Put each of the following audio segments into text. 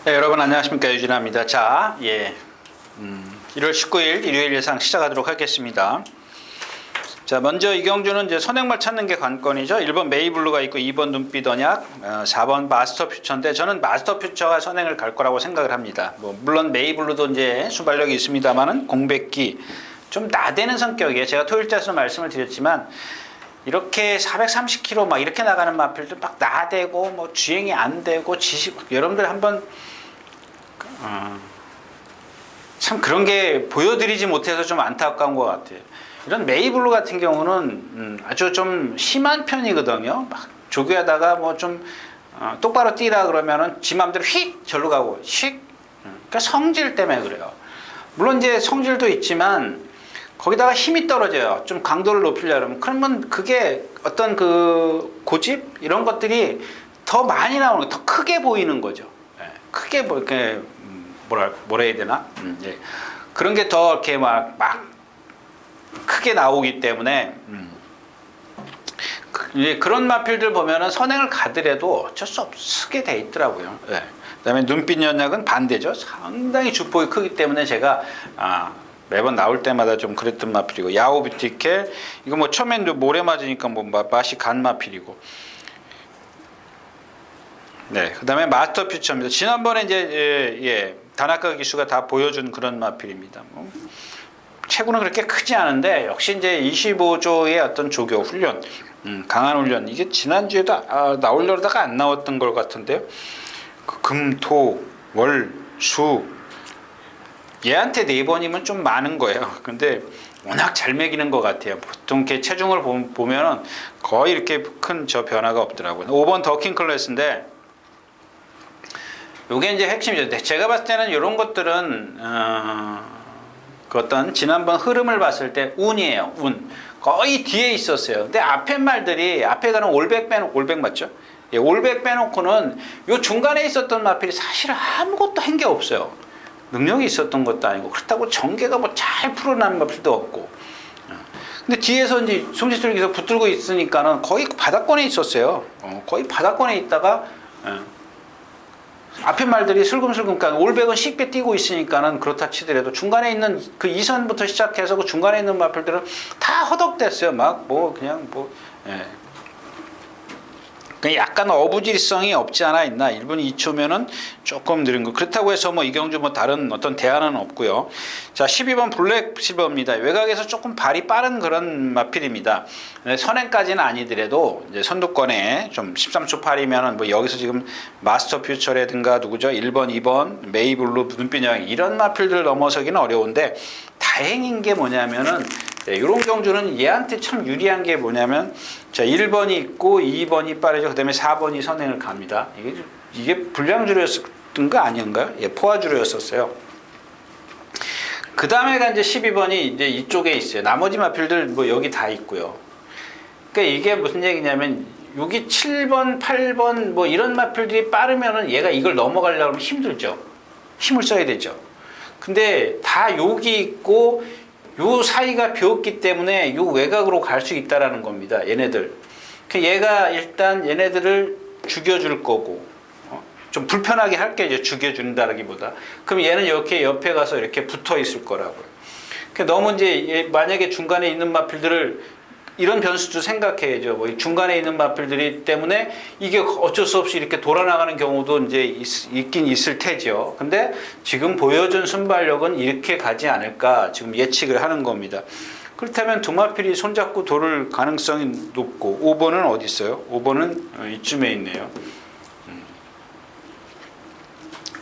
네, 여러분 안녕하십니까, 유진아입니다. 자, 1월 19일 일요일 예상 시작하도록 하겠습니다. 자, 먼저 이경주는 이제 선행말 찾는 게 관건이죠. 1번 메이블루가 있고 2번 눈빛 언약, 4번 마스터 퓨처인데 저는 마스터 퓨처가 선행을 갈 거라고 생각을 합니다. 물론 메이블루도 이제 순발력이 있습니다만은 공백기 좀 나대는 성격이에요. 제가 토요일자에서 말씀을 드렸지만 이렇게 430km 막 이렇게 나가는 마필도 막 나대고 뭐 주행이 안 되고 여러분들 한번 참 그런 게 보여드리지 못해서 좀 안타까운 것 같아요. 이런 메이블루 같은 경우는 아주 좀 심한 편이거든요. 막 조교하다가 뭐 좀 똑바로 뛰라 그러면은 지 맘대로 휙 절로 가고 휙. 그러니까 성질 때문에 그래요. 물론 이제 성질도 있지만 거기다가 힘이 떨어져요. 좀 강도를 높이려면. 그러면 그게 어떤 그 고집 이런 것들이 더 많이 나오는 거, 더 크게 보이는 거죠. 크게 이렇게 뭐라 해야 되나? 예. 그런 게 더 이렇게 막 크게 나오기 때문에 이제 그런 마필들 보면은 선행을 가더라도 어쩔 수 없게 돼 있더라고요. 예. 그다음에 눈빛 연약은 반대죠. 상당히 주폭이 크기 때문에 제가 매번 나올 때마다 좀 그랬던 마필이고, 야오 뷰티켈 이거 뭐 처음엔 모래 맞으니까 뭐 맛이 간 마필이고. 네, 그다음에 마스터 퓨처입니다. 지난번에 이제 다나카 기수가 다 보여준 그런 마필입니다. 체구는 그렇게 크지 않은데 역시 이제 25조의 어떤 조교 훈련, 강한 훈련, 이게 지난주에도 나오려다가 안 나왔던 것 같은데요. 금, 토, 월, 수 얘한테 4번이면 좀 많은 거예요. 근데 워낙 잘 먹이는 것 같아요. 보통 이렇게 체중을 보면은 거의 이렇게 큰 변화가 없더라고요. 5번 더킹 클래스인데 요게 이제 핵심이죠. 제가 봤을 때는 이런 것들은 그 어떤 지난번 흐름을 봤을 때 운이에요. 운. 거의 뒤에 있었어요. 근데 앞에 말들이 앞에 가는 올백 맞죠? 예, 올백 빼놓고는 요 중간에 있었던 마필이 사실 아무것도 한 게 없어요. 능력이 있었던 것도 아니고, 그렇다고 전개가 뭐 잘 풀어나는 마필도 없고. 근데 뒤에서 이제 송지철기서 붙들고 있으니까는 거의 바닥권에 있었어요. 거의 바닥권에 있다가 앞에 말들이 슬금슬금, 그러니까 올백은 쉽게 뛰고 있으니까는 그렇다 치더라도 중간에 있는 그 2선부터 시작해서 그 중간에 있는 마필들은 다 허덕댔어요. 약간 어부질성이 없지 않아 있나. 1분 2초면은 조금 느린 거. 그렇다고 해서 뭐 이경주 뭐 다른 어떤 대안은 없고요. 자, 12번 블랙 실버입니다. 외곽에서 조금 발이 빠른 그런 마필입니다. 선행까지는 아니더라도 이제 선두권에 좀 13초 8이면은 뭐 여기서 지금 마스터 퓨처라든가 누구죠? 1번, 2번, 메이블루, 눈빛 여행 이런 마필들 넘어서기는 어려운데, 다행인 게 뭐냐면은 이런 경주는 얘한테 참 유리한 게 뭐냐면, 자, 1번이 있고 2번이 빠르죠. 그 다음에 4번이 선행을 갑니다. 이게 불량주로였던 거 아닌가요? 예, 포화주로였었어요. 그 다음에가 이제 12번이 이제 이쪽에 있어요. 나머지 마필들 뭐 여기 다 있고요. 그러니까 이게 무슨 얘기냐면, 여기 7번, 8번 뭐 이런 마필들이 빠르면은 얘가 이걸 넘어가려고 하면 힘들죠. 힘을 써야 되죠. 근데 다 여기 있고 요 사이가 비었기 때문에 요 외곽으로 갈 수 있다라는 겁니다. 얘네들. 얘가 일단 얘네들을 죽여줄 거고, 좀 불편하게 할게요. 죽여준다라기보다. 그럼 얘는 이렇게 옆에 가서 이렇게 붙어 있을 거라고요. 너무 이제 만약에 중간에 있는 마필들을 이런 변수도 생각해야죠. 뭐 중간에 있는 마필들이 때문에 이게 어쩔 수 없이 이렇게 돌아나가는 경우도 이제 있긴 있을 테죠. 근데 지금 보여준 순발력은 이렇게 가지 않을까 지금 예측을 하는 겁니다. 그렇다면 두 마필이 손잡고 돌을 가능성이 높고, 5번은 어디 있어요? 5번은 이쯤에 있네요.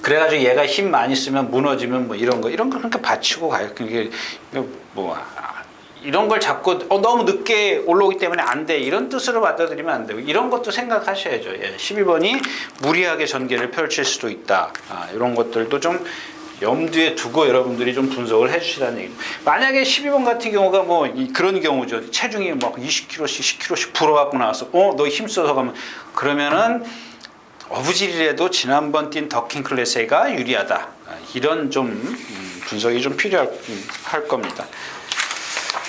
그래가지고 얘가 힘 많이 쓰면 무너지면 뭐 이런 거 그러니까 받치고 가요. 그게 이런 걸 자꾸 너무 늦게 올라오기 때문에 안 돼, 이런 뜻으로 받아들이면 안 되고, 이런 것도 생각하셔야죠. 12번이 무리하게 전개를 펼칠 수도 있다. 이런 것들도 좀 염두에 두고 여러분들이 좀 분석을 해주시라는 얘기죠. 만약에 12번 같은 경우가 뭐 그런 경우죠. 체중이 막 20kg씩 10kg씩 불어갖고 나와서 너 힘써서 가면, 그러면은 어부질이라도 지난번 뛴 더킹 클래스가 유리하다. 이런 좀 분석이 좀 필요할 겁니다.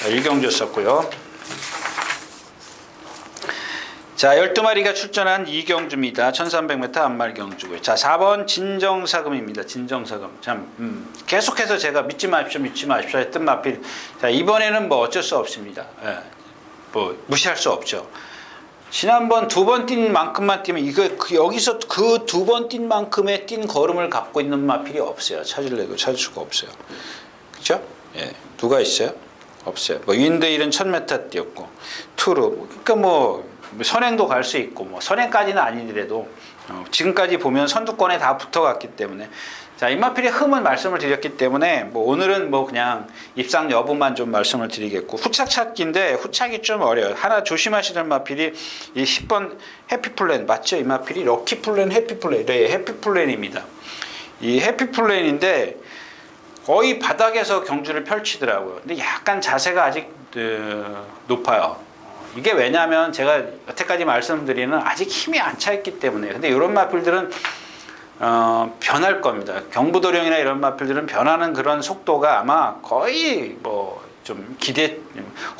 일경주였었고요. 자, 12마리가 출전한 이경주입니다. 1300m 앞말 경주고요. 자, 4번 진정사금입니다. 진정사금. 참, 계속해서 제가 믿지 마십시오 했던 마필. 자, 이번에는 뭐 어쩔 수 없습니다. 예, 뭐 무시할 수 없죠. 지난번 2번 뛴 만큼만 뛰면 여기서 그 2번 뛴 만큼의 뛴 걸음을 갖고 있는 마필이 없어요. 찾을 수가 없어요. 그렇죠? 예, 누가 있어요? 없어요. 뭐 윈드힐은 1000m 뛰었고 투르, 그러니까 뭐 선행도 갈 수 있고, 뭐 선행까지는 아니더라도 지금까지 보면 선두권에 다 붙어갔기 때문에, 자, 임마필의 흠은 말씀을 드렸기 때문에 뭐 오늘은 뭐 그냥 입상 여부만 좀 말씀을 드리겠고, 후착 찾기인데 후착이 좀 어려워요. 하나 조심하시는 마필이 이 10번 해피플랜 맞죠? 임마필이 럭키플랜 해피플랜, 네, 해피플랜입니다. 이 해피플랜인데 거의 바닥에서 경주를 펼치더라고요. 근데 약간 자세가 아직 높아요. 이게 왜냐하면 제가 여태까지 말씀드리는 아직 힘이 안 차 있기 때문에. 근데 이런 마필들은 변할 겁니다. 경부도령이나 이런 마필들은 변하는 그런 속도가 아마 거의 뭐 좀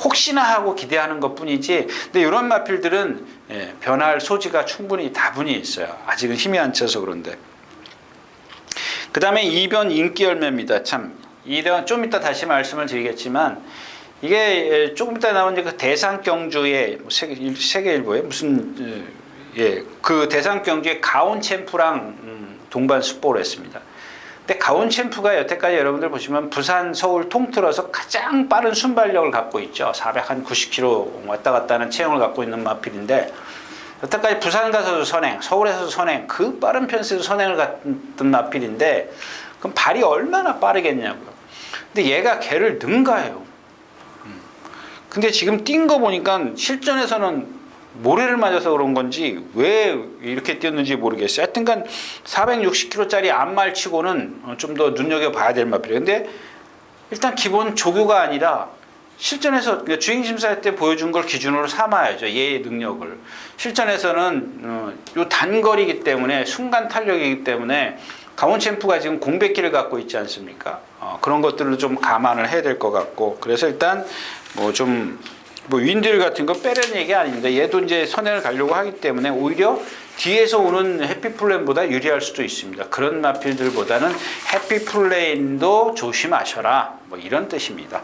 혹시나 하고 기대하는 것 뿐이지, 근데 이런 마필들은 변할 소지가 충분히 다분히 있어요. 아직은 힘이 안 차서 그런데. 그 다음에 2번 인기열매입니다. 참, 이런 좀 이따 다시 말씀을 드리겠지만, 이게 조금 이따 나온 그 대상경주의 세계일보에 무슨 그 대상경주의 가온챔프랑 동반 습보를 했습니다. 근데 가온챔프가 여태까지 여러분들 보시면 부산, 서울 통틀어서 가장 빠른 순발력을 갖고 있죠. 490km 왔다 갔다 하는 체형을 갖고 있는 마필인데, 여태까지 부산 가서도 선행, 서울에서도 선행, 그 빠른 편수에서 선행을 갔던 마필인데, 그럼 발이 얼마나 빠르겠냐고요. 근데 얘가 걔를 능가해요. 근데 지금 뛴 거 보니까 실전에서는 모래를 맞아서 그런 건지 왜 이렇게 뛰었는지 모르겠어요. 하여튼간 460km짜리 앞말 치고는 좀 더 눈여겨봐야 될 마필이에요. 근데 일단 기본 조교가 아니라 실전에서 주행심사할 때 보여준 걸 기준으로 삼아야죠. 얘의 능력을. 실전에서는 요 단거리이기 때문에, 순간 탄력이기 때문에 가온챔프가 지금 공백기를 갖고 있지 않습니까? 그런 것들을 좀 감안을 해야 될 것 같고, 그래서 일단 뭐 윈드힐 같은 거 빼려는 얘기 아닙니다. 얘도 이제 선행을 가려고 하기 때문에 오히려 뒤에서 오는 해피플랜보다 유리할 수도 있습니다. 그런 마필들보다는 해피플랜도 조심하셔라, 뭐 이런 뜻입니다.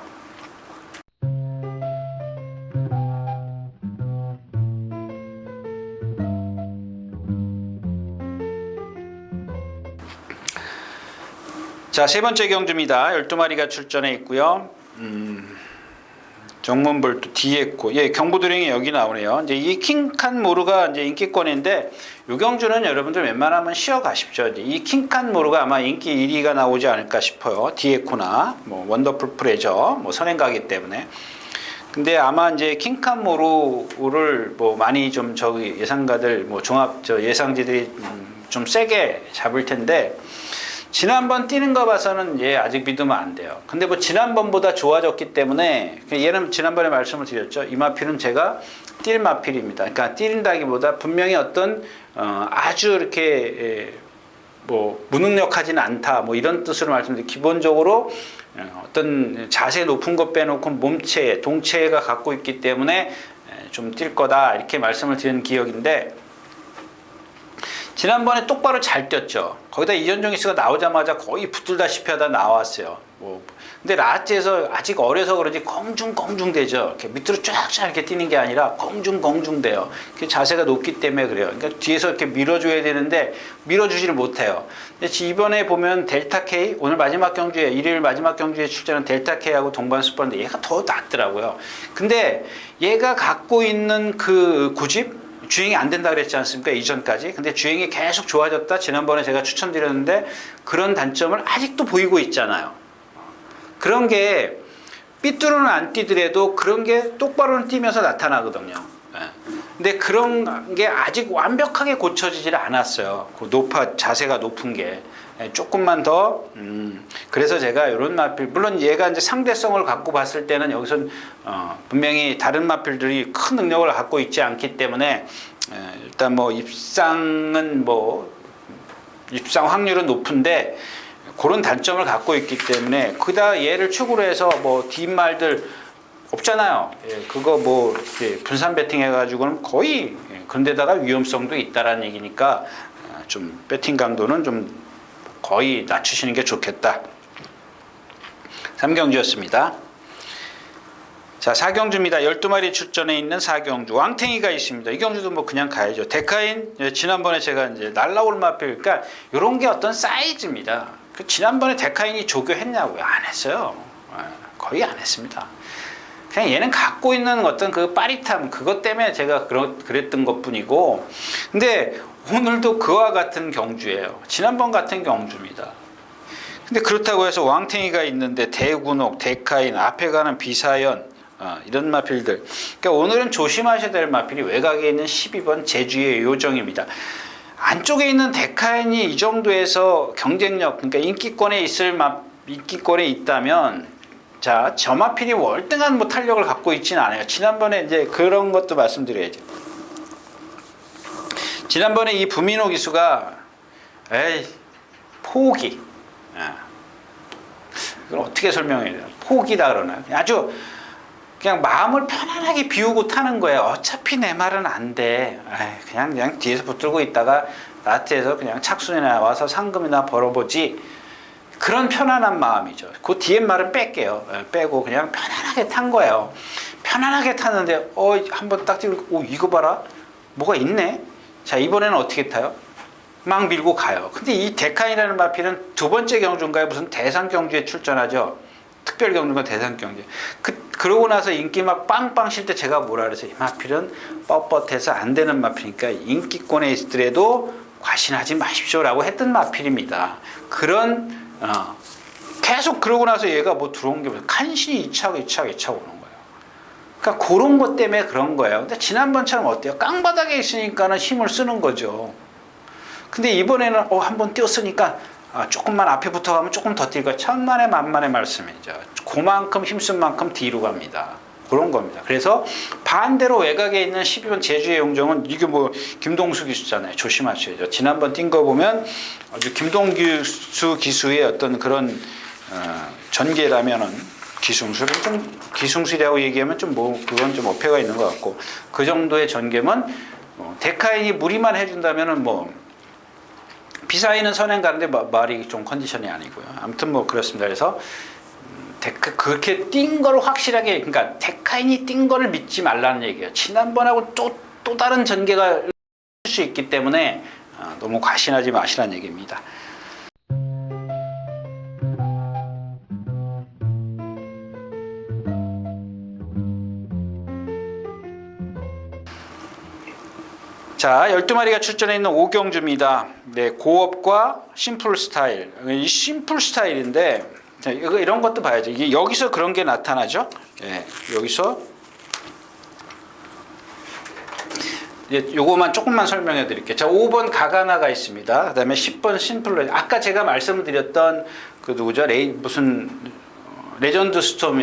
자, 세 번째 경주입니다. 12마리가 출전해 있고요. 정문볼도 뒤에 있고, 예, 경부도령이 여기 나오네요. 이제 이 킹칸 모르가 이제 인기권인데, 이 경주는 여러분들 웬만하면 쉬어 가십시오. 이제 이 킹칸 모르가 아마 인기 1위가 나오지 않을까 싶어요. 디에코나, 뭐, 원더풀 프레저, 뭐, 선행가기 때문에. 근데 아마 이제 킹칸 모루를 뭐 많이 좀 저기 예상가들, 뭐 예상지들이 좀 세게 잡을 텐데, 지난번 뛰는 거 봐서는 얘 아직 믿으면 안 돼요. 근데 뭐 지난번보다 좋아졌기 때문에, 얘는 지난번에 말씀을 드렸죠. 이 마필은 제가 뛸 마필입니다. 그러니까 뛴다기보다 분명히 어떤 아주 이렇게 뭐 무능력하지는 않다, 뭐 이런 뜻으로 말씀드리고, 기본적으로 어떤 자세 높은 것 빼놓고 몸체, 동체가 갖고 있기 때문에 좀 뛸 거다, 이렇게 말씀을 드린 기억인데, 지난번에 똑바로 잘 뛰었죠. 거기다 이현종 씨가 나오자마자 거의 붙들다시피 하다 나왔어요. 근데 라스트에서 아직 어려서 그런지 껑중껑중되죠. 이렇게 밑으로 쫙쫙 이렇게 뛰는 게 아니라 껑중껑중돼요. 자세가 높기 때문에 그래요. 그러니까 뒤에서 이렇게 밀어줘야 되는데 밀어주지를 못해요. 근데 이번에 보면 델타 K, 오늘 마지막 경주에, 일요일 마지막 경주에 출전한 델타 K하고 동반 습보인데 얘가 더 낫더라고요. 근데 얘가 갖고 있는 그 고집, 주행이 안 된다 그랬지 않습니까? 이전까지. 근데 주행이 계속 좋아졌다. 지난번에 제가 추천드렸는데 그런 단점을 아직도 보이고 있잖아요. 그런 게 삐뚤어는 안 뛰더라도 그런 게 똑바로는 뛰면서 나타나거든요. 근데 그런 게 아직 완벽하게 고쳐지질 않았어요. 자세가 높은 게. 조금만 더, 그래서 제가 이런 마필, 물론 얘가 이제 상대성을 갖고 봤을 때는 여기선, 분명히 다른 마필들이 큰 능력을 갖고 있지 않기 때문에, 일단 뭐 입상 확률은 높은데, 그런 단점을 갖고 있기 때문에, 얘를 축으로 해서 뭐 뒷말들 없잖아요. 그거 뭐 분산 배팅 해가지고는 거의 그런데다가 위험성도 있다라는 얘기니까 좀 배팅 강도는 좀 거의 낮추시는 게 좋겠다. 3경주였습니다. 자, 4경주입니다. 12마리 출전해 있는 4경주. 왕탱이가 있습니다. 이 경주도 뭐 그냥 가야죠. 데카인, 지난번에 제가 이제 날라올 마필, 그러니까 이런 게 어떤 사이즈입니다. 지난번에 데카인이 조교했냐고요? 안 했어요. 거의 안 했습니다. 그냥 얘는 갖고 있는 어떤 그 빠릿함, 그것 때문에 제가 그랬던 것 뿐이고, 근데 오늘도 그와 같은 경주예요. 지난번 같은 경주입니다. 근데 그렇다고 해서 왕탱이가 있는데 대군옥, 데카인, 앞에 가는 비사연, 이런 마필들. 그러니까 오늘은 조심하셔야 될 마필이 외곽에 있는 12번 제주의 요정입니다. 안쪽에 있는 데카인이 이 정도에서 경쟁력, 그러니까 인기권에 있다면, 자, 저 마필이 월등한 뭐 탄력을 갖고 있지는 않아요. 지난번에 이제 그런 것도 말씀드려야죠. 지난번에 이 부민호 기수가, 포기. 이걸 어떻게 설명해야 돼요? 포기다 그러나요? 아주 그냥 마음을 편안하게 비우고 타는 거예요. 어차피 내 말은 안 돼. 그냥 뒤에서 붙들고 있다가 라트에서 그냥 착순이나 와서 상금이나 벌어보지. 그런 편안한 마음이죠. 그 뒤에 말은 뺄게요. 빼고 그냥 편안하게 탄 거예요. 편안하게 탔는데 한번 딱 뛰고 이거 봐라. 뭐가 있네. 자, 이번에는 어떻게 타요? 막 밀고 가요. 근데 이 데카인이라는 마필은 두 번째 경주인가요? 무슨 대상 경주에 출전하죠. 특별 경주가 대상 경주. 그러고 나서 인기 막 빵빵 실 때 제가 뭐라 그랬어요? 이 마필은 뻣뻣해서 안 되는 마필이니까 인기권에 있더라도 과신하지 마십시오라고 했던 마필입니다. 그런 계속 그러고 나서 얘가 뭐 들어온 게 간신히 이차고 오는 거예요. 그러니까 그런 것 때문에 그런 거예요. 근데 지난번처럼 어때요? 깡바닥에 있으니까는 힘을 쓰는 거죠. 근데 이번에는 한번 뛰었으니까 조금만 앞에 붙어가면 조금 더 뛸 거야. 천만에 만만의 말씀이죠. 그만큼 힘쓴 만큼 뒤로 갑니다. 그런 겁니다. 그래서 반대로 외곽에 있는 12번 제주의 용정은 이게 뭐 김동수 기수잖아요. 조심하셔야죠. 지난번 뛴 거 보면 아주 김동수 기수의 어떤 그런 전개라면은 기승술은 좀 기승술이라고 얘기하면 좀 뭐 그건 좀 어폐가 있는 것 같고 그 정도의 전개면 데카인이 무리만 해준다면은 뭐 비사인은 선행 가는데 말이 좀 컨디션이 아니고요. 아무튼 뭐 그렇습니다. 그래서 그렇게 뛴 걸 확실하게, 그러니까 데카인이 뛴 거를 믿지 말라는 얘기예요. 지난번하고 또 다른 전개가 될 수 있기 때문에 너무 과신하지 마시라는 얘기입니다. 자, 12마리가 출전해 있는 5경주입니다. 네, 고업과 심플 스타일. 이 심플 스타일인데, 자, 이런 것도 봐야죠. 이게 여기서 그런 게 나타나죠. 네, 여기서. 요거만 조금만 설명해 드릴게요. 자, 5번 가가나가 있습니다. 그 다음에 10번 심플. 아까 제가 말씀드렸던 그 누구죠? 무슨 레전드 스톰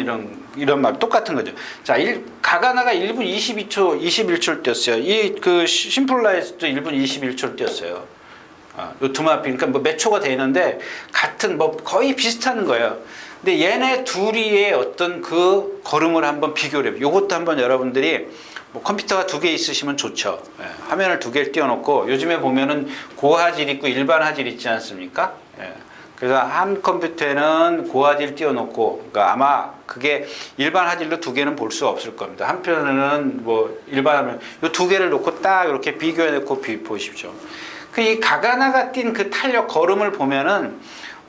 이런 말 똑같은 거죠. 자, 가가나가 1분 22초 21초를 뛰었어요. 이 그 심플라이즈도 1분 21초를 뛰었어요. 요 두 마필, 그러니까 뭐 몇 초가 되는데 같은 뭐 거의 비슷한 거예요. 근데 얘네 둘이의 어떤 그 걸음을 한번 비교를 해요. 요것도 한번 여러분들이 뭐 컴퓨터가 2개 있으시면 좋죠. 화면을 2개를 띄워놓고 요즘에 보면은 고화질 있고 일반 화질 있지 않습니까? 그래서 한 컴퓨터에는 고화질 띄워놓고, 그러니까 아마 그게 일반 화질로 2개는 볼 수 없을 겁니다. 한편에는 뭐 일반하면 이 2개를 놓고 딱 이렇게 비교해놓고 보십시오. 그 이 가가나가 뛴 그 탄력 걸음을 보면은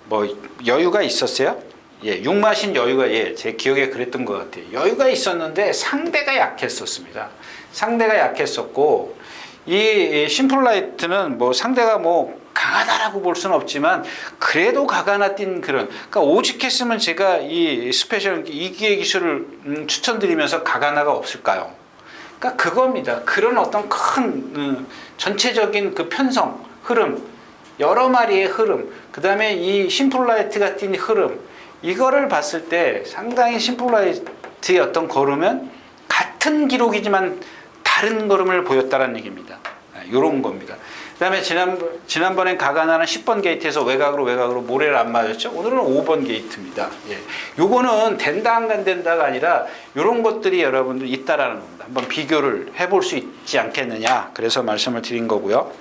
뭐 여유가 있었어요? 육마신 여유가 제 기억에 그랬던 것 같아요. 여유가 있었는데 상대가 약했었습니다. 상대가 약했었고 이 심플라이트는 뭐 상대가 뭐 강하다라고 볼 수는 없지만 그래도 가가나 뛴 그런, 그러니까 오직했으면 제가 이 스페셜 2기의 기술을 추천드리면서 가가나가 없을까요? 그러니까 그겁니다. 그런 어떤 큰 전체적인 그 편성, 흐름, 여러 마리의 흐름, 그 다음에 이 심플라이트가 뛴 흐름, 이거를 봤을 때 상당히 심플라이트의 어떤 걸음은 같은 기록이지만 다른 걸음을 보였다는 얘기입니다. 이런 겁니다. 그다음에 지난번엔 가가나는 10번 게이트에서 외곽으로 모래를 안 맞았죠. 오늘은 5번 게이트입니다. 예. 요거는 된다 안 된다가 아니라 이런 것들이 여러분들 있다라는 겁니다. 한번 비교를 해볼 수 있지 않겠느냐. 그래서 말씀을 드린 거고요.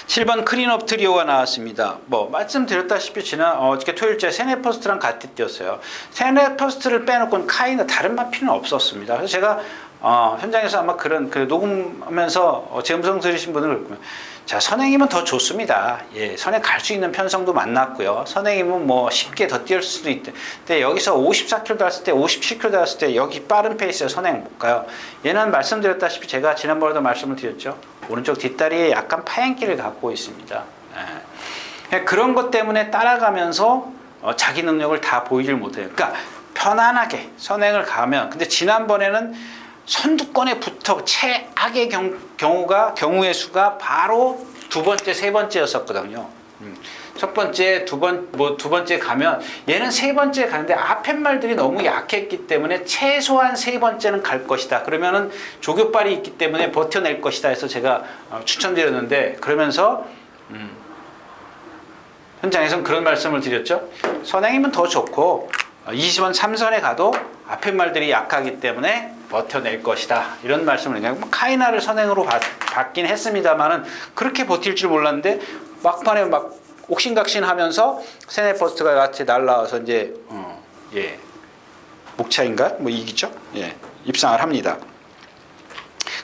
7번 클린업 트리오가 나왔습니다. 뭐 말씀드렸다시피 어저께 토요일째 세네퍼스트랑 같이 뛰었어요. 세네퍼스트를 빼놓고는 카이나 다른 마피는 없었습니다. 그래서 제가 현장에서 아마 그 녹음하면서 제 음성 들으신 분은 그렇고요. 자, 선행이면 더 좋습니다. 예, 선행 갈 수 있는 편성도 만났고요. 선행이면 뭐 쉽게 더 뛰을 수도 있대. 근데 여기서 54km 달았을 때, 57km 달았을 때 여기 빠른 페이스에 선행 못 가요. 얘는 말씀드렸다시피 제가 지난번에도 말씀을 드렸죠. 오른쪽 뒷다리에 약간 파행기를 갖고 있습니다. 예. 그런 것 때문에 따라가면서 자기 능력을 다 보이질 못해요. 그러니까 편안하게 선행을 가면, 근데 지난번에는 선두권에 붙어 최악의 경우의 수가 바로 두 번째, 세 번째였었거든요. 첫 번째, 두 번째 가면 얘는 세 번째 가는데 앞에 말들이 너무 약했기 때문에 최소한 세 번째는 갈 것이다. 그러면은 조교발이 있기 때문에 버텨낼 것이다 해서 제가 추천드렸는데, 그러면서 현장에서는 그런 말씀을 드렸죠. 선행이면 더 좋고 20원 3선에 가도 앞에 말들이 약하기 때문에 버텨낼 것이다. 이런 말씀을 그냥 카이나를 선행으로 받긴 했습니다만은 그렇게 버틸 줄 몰랐는데 막판에 막 옥신각신하면서 세네퍼스트가 같이 날라와서 이제 목차인가 뭐 이기죠. 예, 입상을 합니다.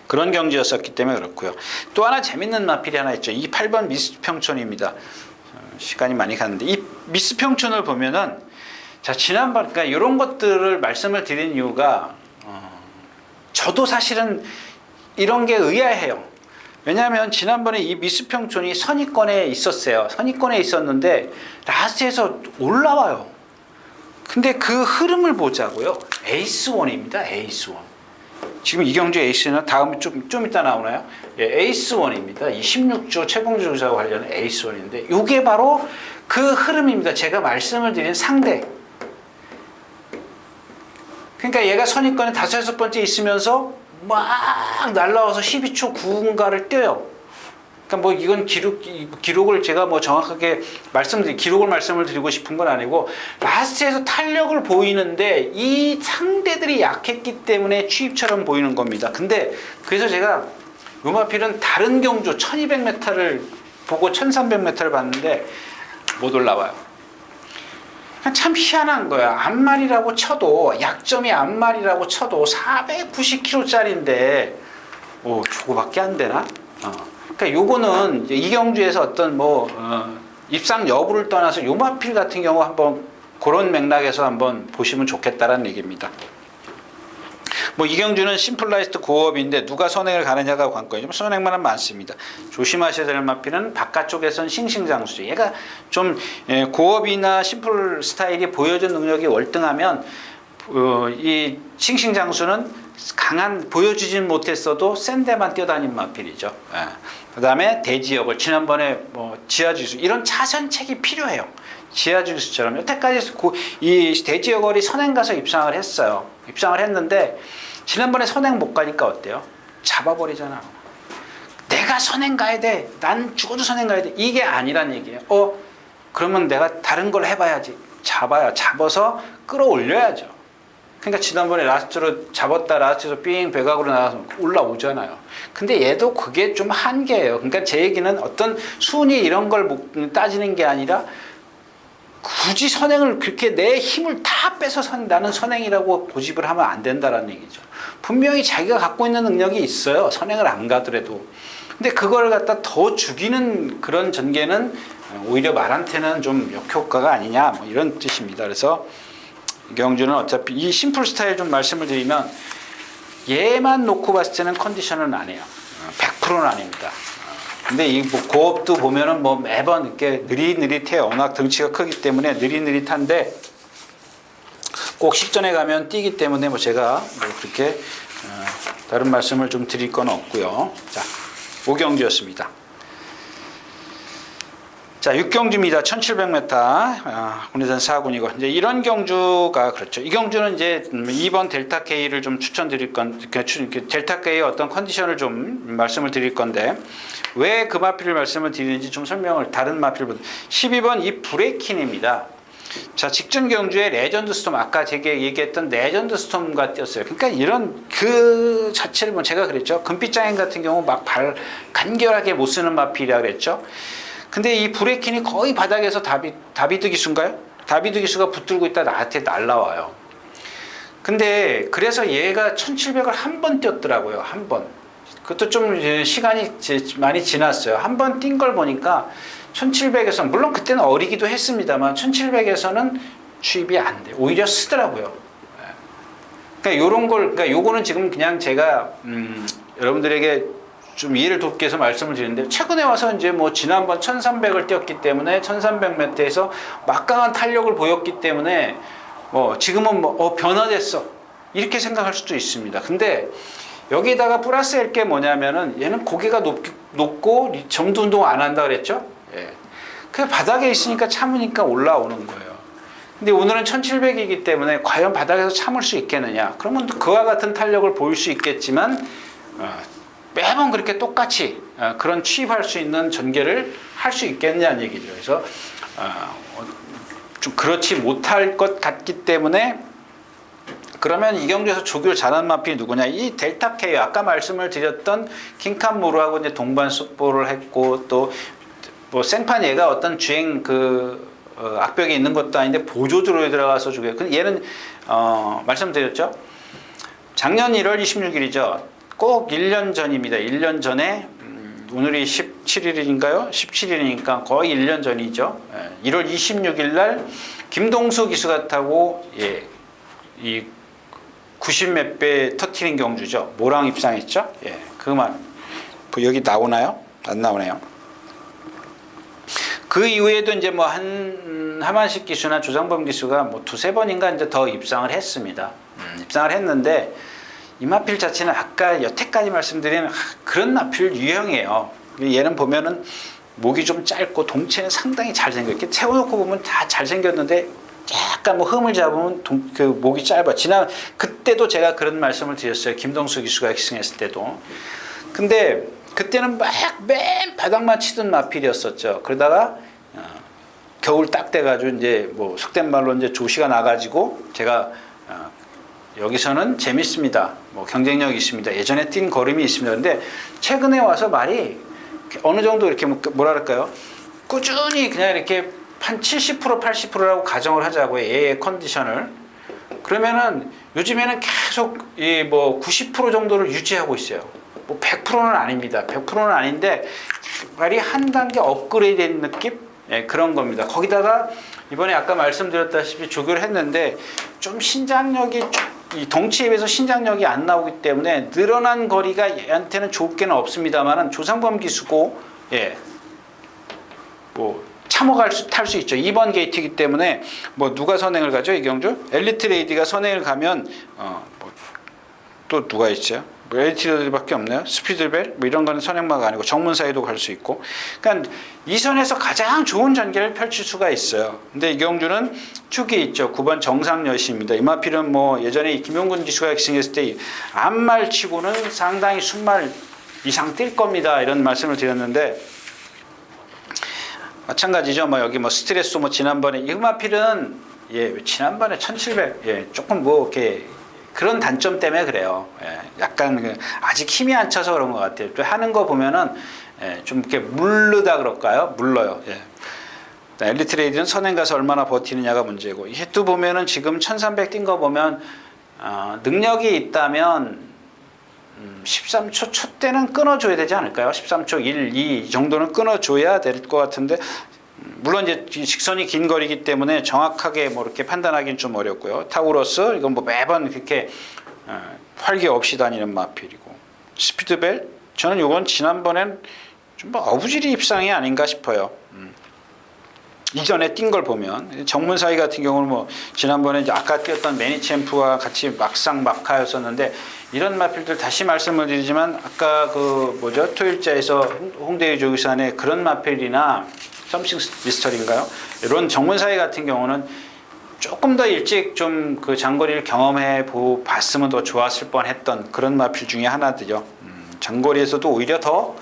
그런 경지였었기 때문에 그렇고요. 또 하나 재밌는 마필이 하나 있죠. 이 8번 미스평촌입니다. 시간이 많이 갔는데 이 미스평촌을 보면은 자, 지난번 그러니까 이런 것들을 말씀을 드린 이유가 저도 사실은 이런 게 의아해요. 왜냐하면 지난번에 이 미스평촌이 선위권에 있었어요. 선위권에 있었는데 라스트에서 올라와요. 근데 그 흐름을 보자고요. 에이스1입니다. 에이스1. 지금 이경주 에이스는 다음 좀 이따 나오나요? 예, 에이스1입니다. 이 16조 최봉주 조사와 관련된 에이스1인데 이게 바로 그 흐름입니다. 제가 말씀을 드린 상대. 그러니까 얘가 선입권에 5, 6번째 있으면서 막 날라와서 12초 9분가를 뛰어요. 그러니까 뭐 이건 기록을 제가 뭐 정확하게 기록을 말씀을 드리고 싶은 건 아니고 라스트에서 탄력을 보이는데 이 상대들이 약했기 때문에 취입처럼 보이는 겁니다. 근데 그래서 제가 요마필은 다른 경주 1200m를 보고 1300m를 봤는데 못 올라와요. 참 희한한 거야. 앞말이라고 쳐도 약점이 앞말이라고 쳐도 490kg짜리인데 저거밖에 안 되나? 그러니까 요거는 이경주에서 어떤 입상 여부를 떠나서 요마필 같은 경우 한번 그런 맥락에서 한번 보시면 좋겠다라는 얘기입니다. 이경주는 심플라이스트 고업인데 누가 선행을 가느냐가 관건이죠. 선행만은 많습니다. 조심하셔야 될 마필은 바깥쪽에선 싱싱장수죠. 얘가 좀 고업이나 심플 스타일이 보여준 능력이 월등하면 이 싱싱장수는 보여주진 못했어도 센 데만 뛰어다닌 마필이죠. 그 다음에 대지역을 지난번에 지하주기수 이런 차선책이 필요해요. 지하주기수처럼 여태까지 이 대지역을이 선행 가서 입상을 했어요. 입상을 했는데 지난번에 선행 못 가니까 어때요? 잡아버리잖아. 내가 선행 가야 돼. 난 죽어도 선행 가야 돼. 이게 아니란 얘기예요. 그러면 내가 다른 걸 해봐야지. 잡아서 끌어올려야죠. 그러니까 지난번에 라스트로 잡았다 라스트에서 삥 배각으로 나가서 올라오잖아요. 근데 얘도 그게 좀 한계예요. 그러니까 제 얘기는 어떤 순위 이런 걸 따지는 게 아니라 굳이 선행을 그렇게 내 힘을 다 빼서 나는 선행이라고 고집을 하면 안 된다라는 얘기죠. 분명히 자기가 갖고 있는 능력이 있어요. 선행을 안 가더라도. 근데 그걸 갖다 더 죽이는 그런 전개는 오히려 말한테는 좀 역효과가 아니냐 이런 뜻입니다. 그래서 경주는 어차피 이 심플 스타일 좀 말씀을 드리면 얘만 놓고 봤을 때는 컨디션은 안 해요. 100%는 아닙니다. 근데 이 고업도 보면은 매번 이렇게 느릿느릿해요. 워낙 덩치가 크기 때문에 느릿느릿한데 꼭 실전에 가면 뛰기 때문에 제가 그렇게 다른 말씀을 좀 드릴 건 없고요. 자, 오경주였습니다. 자, 6경주입니다. 1700m. 국내산 4군이고. 이제 이런 경주가 그렇죠. 이 경주는 이제 2번 델타 K를 좀 추천드릴 델타 K의 어떤 컨디션을 좀 말씀을 드릴 건데, 왜 그 마필을 말씀을 드리는지 좀 설명을, 다른 마필보다. 12번 이 브레이킨입니다. 자, 직전 경주에 레전드 스톰, 아까 제가 얘기했던 레전드 스톰과 뛰었어요. 그러니까 이런 그 자체를 뭐 제가 그랬죠. 금빛장인 같은 경우 막 간결하게 못 쓰는 마필이라 그랬죠. 근데 이 브레이킨이 거의 바닥에서 다비드 기수인가요? 다비드 기수가 붙들고 있다 나한테 날라와요. 근데 그래서 얘가 1700을 한 번 뛰었더라고요. 한 번. 그것도 좀 시간이 많이 지났어요. 한 번 뛴 걸 보니까 1700에서, 물론 그때는 어리기도 했습니다만 1700에서는 주입이 안 돼요. 오히려 쓰더라고요. 그러니까 요런 걸, 그러니까 요거는 지금 그냥 제가 여러분들에게 좀 이해를 돕기 위해서 말씀을 드리는데, 최근에 와서 이제 뭐 지난번 1300을 뛰었기 때문에 1300m에서 막강한 탄력을 보였기 때문에 뭐 지금은 뭐 변화됐어 이렇게 생각할 수도 있습니다. 근데 여기다가 플러스할 게 뭐냐면은 얘는 고개가 높고 점도 운동 안 한다 그랬죠? 예. 그 바닥에 있으니까 참으니까 올라오는 거예요. 근데 오늘은 1700이기 때문에 과연 바닥에서 참을 수 있겠느냐? 그러면 그와 같은 탄력을 보일 수 있겠지만 매번 그렇게 똑같이 그런 취입할 수 있는 전개를 할 수 있겠냐는 얘기죠. 그래서 좀 그렇지 못할 것 같기 때문에, 그러면 이 경주에서 조교를 잘하는 마필이 누구냐? 이 델타 K, 아까 말씀을 드렸던 킹칸무르하고 이제 동반 속보를 했고, 또 뭐 생판 얘가 어떤 주행 악벽에 있는 것도 아닌데 보조조로에 들어가서 주고요. 근데 얘는 말씀드렸죠. 작년 1월 26일이죠. 꼭 1년 전입니다. 1년 전에 오늘이 17일인가요? 17일이니까 거의 1년 전이죠. 1월 26일 날 김동수 기수가 타고 이 90몇 배 터트린 경주죠. 모랑 입상했죠. 여기 나오나요? 안 나오네요. 그 이후에도 이제 뭐 하만식 기수나 조상범 기수가 뭐 두세 번인가 이제 더 입상을 했습니다. 입상을 했는데, 이 마필 자체는 아까 여태까지 말씀드린 그런 마필 유형이에요. 얘는 보면은 목이 좀 짧고 동체는 상당히 잘생겨. 이렇게 세워놓고 보면 다 잘생겼는데 약간 뭐 흠을 잡으면 그 목이 짧아. 그때도 제가 그런 말씀을 드렸어요. 김동수 기수가 입상했을 때도. 근데 그때는 막 맨 바닥만 치던 마필이었었죠. 그러다가 겨울 딱 돼가지고 이제 뭐 속된 말로 이제 조시가 나가지고, 제가 여기서는 재밌습니다. 뭐 경쟁력이 있습니다. 예전에 뛴 걸음이 있습니다. 근데 최근에 와서 말이 어느 정도 이렇게 뭐랄까요? 꾸준히 그냥 이렇게 한 70% 80%라고 가정을 하자고요. 얘의 컨디션을. 그러면은 요즘에는 계속 뭐 90% 정도를 유지하고 있어요. 뭐 100%는 아닙니다. 100%는 아닌데 말이 한 단계 업그레이드 된 느낌? 그런 겁니다. 거기다가 이번에 아까 말씀드렸다시피 조교를 했는데 좀 신장력이, 이 덩치에 비해서 신장력이 안 나오기 때문에 늘어난 거리가 얘한테는 좋게는 없습니다만은 조상범 기수고, 뭐 탈 수 있죠. 2번 게이트이기 때문에 뭐 누가 선행을 가죠? 이 경주? 엘리트 레이디가 선행을 가면 또 누가 있죠? 뭐 엘리트들밖에 없네요. 스피드벨 뭐 이런 거는 선행마가 아니고 정문사이도 갈 수 있고. 그러니까 이 선에서 가장 좋은 전개를 펼칠 수가 있어요. 근데 이 경주는 축이 있죠. 9번 정상여시입니다. 이 마필은 뭐 예전에 김용근 기수가 엑싱했을 때 암말 치고는 상당히 순말 이상 뛸 겁니다. 이런 말씀을 드렸는데, 마찬가지죠. 뭐 여기 뭐 스트레스 뭐 지난번에 이 마필은 지난번에 1700 조금 뭐 이렇게 그런 단점 때문에 그래요. 약간 아직 힘이 안 차서 그런 것 같아요. 또 하는 거 보면은 좀 이렇게 물르다 그럴까요? 물러요. 엘리트 레이디는 선행 가서 얼마나 버티느냐가 문제고, 이게 또 보면은 지금 1300 뛴 거 보면 능력이 있다면 13초 초 때는 끊어줘야 되지 않을까요? 13초 1, 2 정도는 끊어줘야 될 것 같은데, 물론 이제 직선이 긴 거리이기 때문에 정확하게 뭐 이렇게 판단하기는 좀 어렵고요. 타우러스 이건 뭐 매번 그렇게 활기 없이 다니는 마필이고, 스피드벨 저는 이건 지난번엔 좀 뭐 어부지리 입상이 아닌가 싶어요. 이전에 뛴 걸 보면 정문사이 같은 경우는 뭐 지난번에 이제 아까 뛰었던 매니챔프와 같이 막상 막하였었는데, 이런 마필들 다시 말씀을 드리지만 아까 토일자에서 홍대의 조기산에 그런 마필이나 썸씽 미스터리인가요? 이런 정문사위 같은 경우는 조금 더 일찍 좀 그 장거리를 경험해 봤으면 더 좋았을 뻔했던 그런 마필 중에 하나들요. 장거리에서도 오히려 더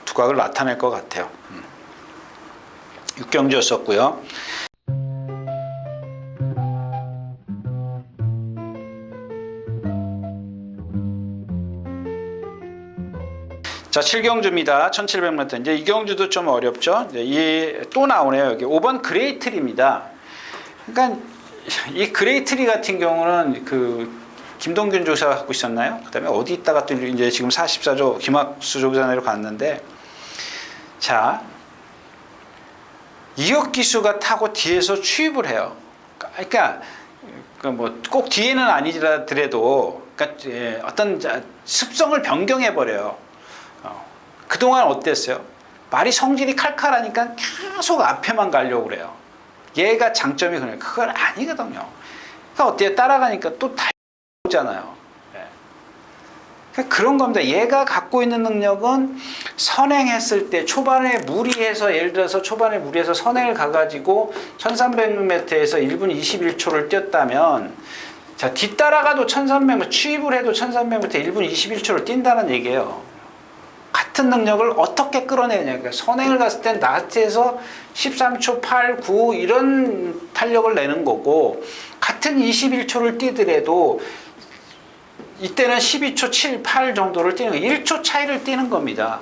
두각을 나타낼 것 같아요. 육경주였었고요. 자, 7경주입니다. 1700m. 이제 이 경주도 좀 어렵죠. 이제 또 나오네요. 여기 5번 그레이트리입니다. 그러니까 이 그레이트리 같은 경우는 그 김동균 조사가 갖고 있었나요? 그다음에 어디 있다가 또 이제 지금 44조 김학수 조사내로 갔는데, 자, 이혁 기수가 타고 뒤에서 추입을 해요. 그러니까 뭐 꼭 뒤에는 아니더라도 그러니까 어떤 습성을 변경해 버려요. 그동안 어땠어요? 말이 성질이 칼칼하니까 계속 앞에만 가려고 그래요. 얘가 장점이 그걸 아니거든요. 그러니까 어때요? 따라가니까 또 달려오잖아요. 그러니까 그런 겁니다. 얘가 갖고 있는 능력은 선행했을 때 초반에 무리해서, 예를 들어서 초반에 무리해서 선행을 가가지고 1300m에서 1분 21초를 뛰었다면, 자, 뒤따라가도 1300m, 추입을 해도 1300m 1분 21초를 뛴다는 얘기예요. 같은 능력을 어떻게 끌어내냐. 그러니까 선행을 갔을 땐 나트에서 13초 8, 9 이런 탄력을 내는 거고, 같은 21초를 뛰더라도 이때는 12초 7, 8 정도를 뛰는 거예요. 1초 차이를 뛰는 겁니다.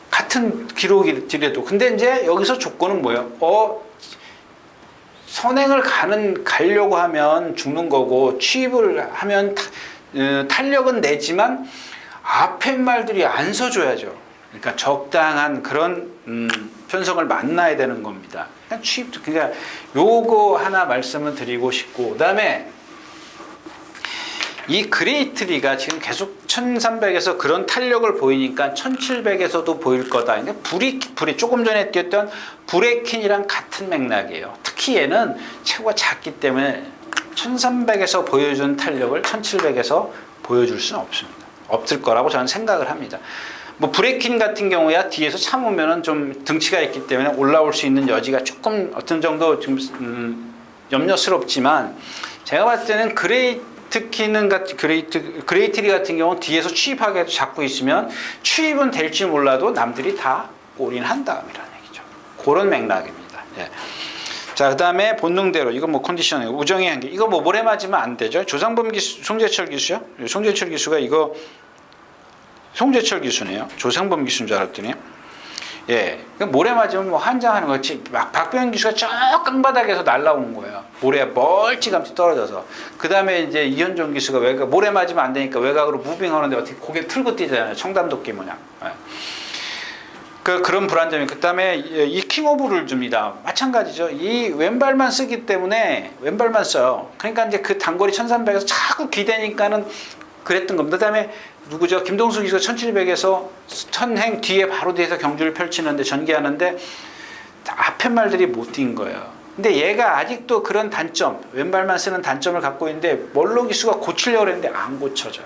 같은 기록이더라도. 근데 이제 여기서 조건은 뭐예요? 선행을 가려고 하면 죽는 거고, 취입을 하면 탄력은 내지만 앞에 말들이 안 서줘야죠. 그러니까 적당한 그런 편성을 만나야 되는 겁니다. 그러니까 취입도, 그러니까 요거 하나 말씀을 드리고 싶고, 그다음에 이 그레이트리가 지금 계속 1300에서 그런 탄력을 보이니까 1700에서도 보일 거다. 그러니까 불이 조금 전에 뛰었던 브레킨이랑 같은 맥락이에요. 특히 얘는 체구가 작기 때문에 1300에서 보여준 탄력을 1700에서 보여줄 수는 없습니다. 없을 거라고 저는 생각을 합니다. 뭐 브레킨 같은 경우야 뒤에서 참으면은 좀 등치가 있기 때문에 올라올 수 있는 여지가 조금 어떤 정도 좀 염려스럽지만, 제가 봤을 때는 그레이트리 같은 경우는 뒤에서 추입하게 잡고 있으면 추입은 될지 몰라도 남들이 다 올인한 다음이라는 얘기죠. 그런 맥락입니다. 예. 자, 그 다음에 본능대로, 이거 뭐 컨디션이고, 우정의 한계, 이거 뭐 모래 맞으면 안 되죠. 조상범 기수, 송재철 기수요? 송재철 기수가 이거, 송재철 기수네요. 조상범 기수인 줄 알았더니. 예. 모래 맞으면 뭐 환장하는 거지. 막 박병현 기수가 저 깡바닥에서 날라온 거예요. 모래에 멀찌감치 떨어져서. 그 다음에 이제 이현종 기수가 모래 맞으면 안 되니까 외곽으로 무빙하는데 어떻게 고개 틀고 뛰잖아요. 청담도끼 모양. 예. 그런 불안점이. 그 다음에 이 킹 오브 룰즈입니다. 마찬가지죠. 이 왼발만 쓰기 때문에 왼발만 써요. 그러니까 이제 그 단거리 1300에서 자꾸 기대니까는 그랬던 겁니다. 그 다음에 누구죠? 김동수 기수가 1700에서 선행 뒤에 바로 뒤에서 경주를 펼치는데 전개하는데 앞에 말들이 못 뛴 거예요. 근데 얘가 아직도 그런 단점, 왼발만 쓰는 단점을 갖고 있는데 멀로 기수가 고치려고 했는데 안 고쳐져요.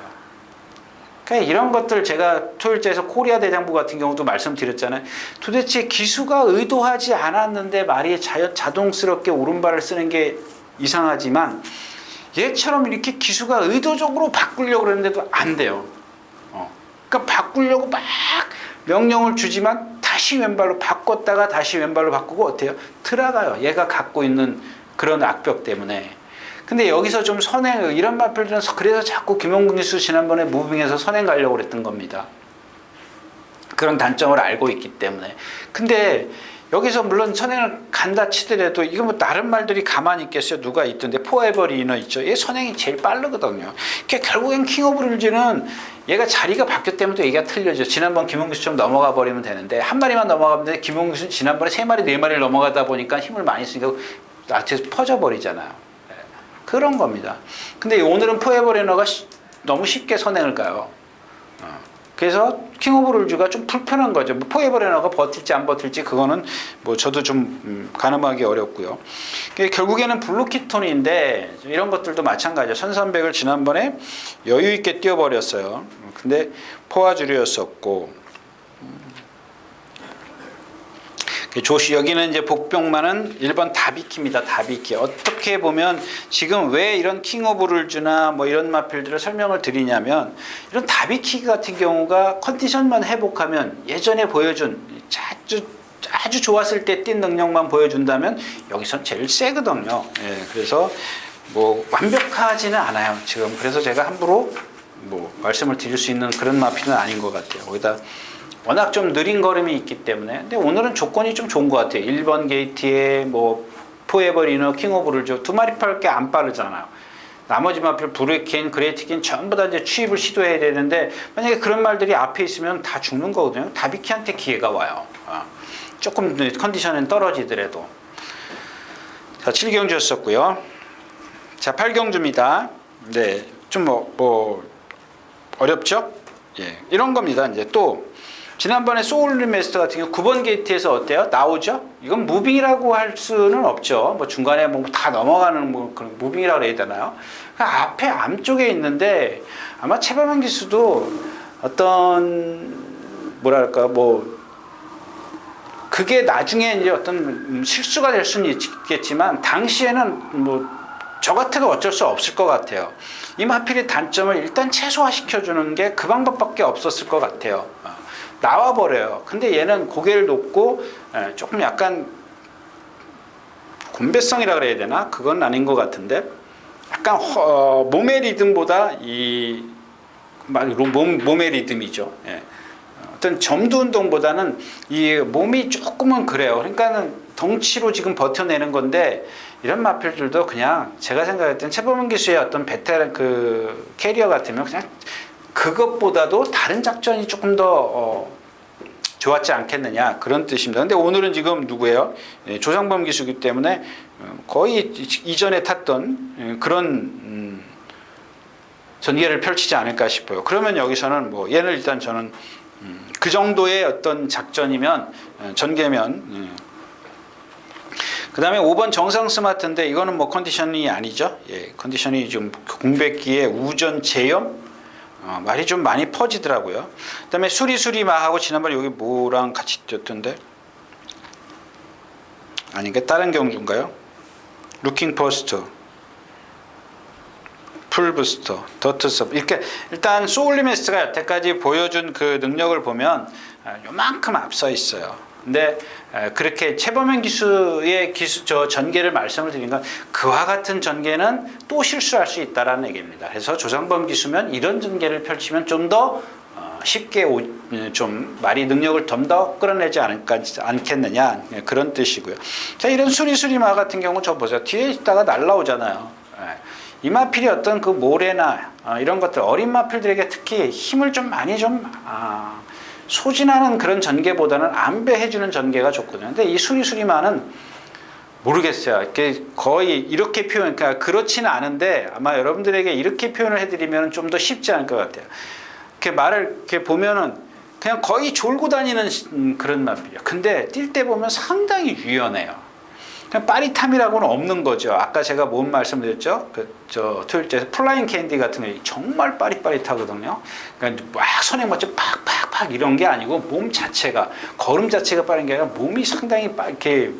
그러니까 이런 것들 제가 토요일째에서 코리아 대장부 같은 경우도 말씀드렸잖아요. 도대체 기수가 의도하지 않았는데 말이 자동스럽게 오른발을 쓰는 게 이상하지만, 얘처럼 이렇게 기수가 의도적으로 바꾸려고 그러는데도 안 돼요. 그러니까 바꾸려고 막 명령을 주지만 다시 왼발로 바꿨다가 다시 왼발로 바꾸고 어때요? 들어가요. 얘가 갖고 있는 그런 악벽 때문에. 근데 여기서 좀 선행, 이런 마필들은 그래서 자꾸 김용근 기수 지난번에 무빙에서 선행 가려고 그랬던 겁니다. 그런 단점을 알고 있기 때문에. 근데 여기서 물론 선행을 간다 치더라도 이거 뭐 다른 말들이 가만히 있겠어요? 누가 있던데 포에버 리너 있죠. 얘 선행이 제일 빠르거든요. 그러니까 결국엔 킹 오브 룰즈는 얘가 자리가 바뀌었기 때문에 또 얘기가 틀려져. 지난번 김용규 씨처럼 넘어가 버리면 되는데 한 마리만 넘어가면 되는데 김용규 씨는 지난번에 3마리 4마리를 넘어가다 보니까 힘을 많이 쓰니까 나트에서 퍼져버리잖아요. 그런 겁니다. 근데 오늘은 포에버 리너가 너무 쉽게 선행을 가요. 그래서 킹 오브 룰즈가 좀 불편한 거죠. 뭐 포에버 레너가 버틸지 안 버틸지 그거는 뭐 저도 좀 가늠하기 어렵고요. 결국에는 블루키톤인데 이런 것들도 마찬가지죠. 1300을 지난번에 여유 있게 뛰어버렸어요. 근데 포화주류였었고, 여기는 이제 복병만은 1번 다비키입니다. 다비키. 어떻게 보면 지금 왜 이런 킹 오브 룰즈나 뭐 이런 마필들을 설명을 드리냐면 이런 다비키 같은 경우가 컨디션만 회복하면 예전에 보여준 아주 좋았을 때 뛴 능력만 보여준다면 여기선 제일 세거든요. 예, 그래서 뭐 완벽하지는 않아요. 지금 그래서 제가 함부로 뭐 말씀을 드릴 수 있는 그런 마필은 아닌 것 같아요. 거기다 워낙 좀 느린 걸음이 있기 때문에. 근데 오늘은 조건이 좀 좋은 것 같아요. 1번 게이트에 뭐 포에버리너, 킹 오브 룰즈 두 마리 팔게 안 빠르잖아요. 나머지 마필 브레이킨, 그레이트킨 전부 다 이제 취입을 시도해야 되는데 만약에 그런 말들이 앞에 있으면 다 죽는 거거든요. 다비키한테 기회가 와요. 조금 컨디션은 떨어지더라도. 자, 7경주였었고요. 자, 8경주입니다. 네, 좀 어렵죠? 예, 이런 겁니다. 이제 또 지난번에 소울 리메스터 같은 경우 9번 게이트에서 어때요? 나오죠? 이건 무빙이라고 할 수는 없죠. 뭐 중간에 뭐 다 넘어가는 뭐 그런 무빙이라고 해야 되나요? 그러니까 앞에 암쪽에 있는데 아마 최범현 기수도 어떤 뭐랄까 뭐 그게 나중에 이제 어떤 실수가 될 수는 있겠지만 당시에는 뭐 저 같아도 어쩔 수 없을 것 같아요. 이 마필의 단점을 일단 최소화시켜주는 게 그 방법밖에 없었을 것 같아요. 나와버려요. 근데 얘는 고개를 높고 조금 약간 곤배성이라 그래야 되나? 그건 아닌 것 같은데 약간 몸의 리듬보다 몸의 리듬이죠. 예. 어떤 점두 운동보다는 이 몸이 조금은 그래요. 그러니까는 덩치로 지금 버텨내는 건데 이런 마필들도 그냥 제가 생각할 땐 최범현 기수의 어떤 베테랑 그 캐리어 같으면 그냥 그것보다도 다른 작전이 조금 더 좋았지 않겠느냐 그런 뜻입니다. 근데 오늘은 지금 누구예요? 조상범 기수기 때문에 거의 이전에 탔던 그런 전개를 펼치지 않을까 싶어요. 그러면 여기서는 뭐 얘는 일단 저는 그 정도의 어떤 작전이면 전개면 그 다음에 5번 정상 스마트인데 이거는 뭐 컨디션이 아니죠. 예, 컨디션이 좀 공백기에 우전 제염 말이 좀 많이 퍼지더라고요. 그 다음에 수리마하고 지난번에 여기 뭐랑 같이 뛰었던데 아닌가 다른 경주인가요? 루킹 포스터 풀부스터, 더트섭 이렇게 일단 소울리메스가 여태까지 보여준 그 능력을 보면 요만큼 앞서 있어요. 근데 그렇게 최범현 기수의 저 전개를 말씀을 드린 건 그와 같은 전개는 또 실수할 수 있다라는 얘기입니다. 그래서 조상범 기수면 이런 전개를 펼치면 좀 더 쉽게 좀 말이 능력을 좀 더 끌어내지 않겠느냐 그런 뜻이고요. 자, 이런 수리마 같은 경우 저 보세요. 뒤에 있다가 날라오잖아요. 이 마필이 어떤 그 모래나 이런 것들 어린 마필들에게 특히 힘을 좀 많이 좀 소진하는 그런 전개보다는 안배해주는 전개가 좋거든요. 근데 이 수리마는 모르겠어요. 이렇게 거의 이렇게 그러니까 그렇지는 않은데 아마 여러분들에게 이렇게 표현을 해드리면 좀 더 쉽지 않을 것 같아요. 이렇게 말을 이렇게 보면은 그냥 거의 졸고 다니는 그런 마필이에요. 근데 뛸 때 보면 상당히 유연해요. 그냥 빠릿함이라고는 없는 거죠. 아까 제가 뭔 말씀드렸죠? 토요일째 플라잉 캔디 같은 게 정말 빠릿빠릿하거든요. 그러니까 막 손에 맞춰 팍팍팍 이런 게 아니고 몸 자체가 걸음 자체가 빠른 게 아니라 몸이 상당히 이렇게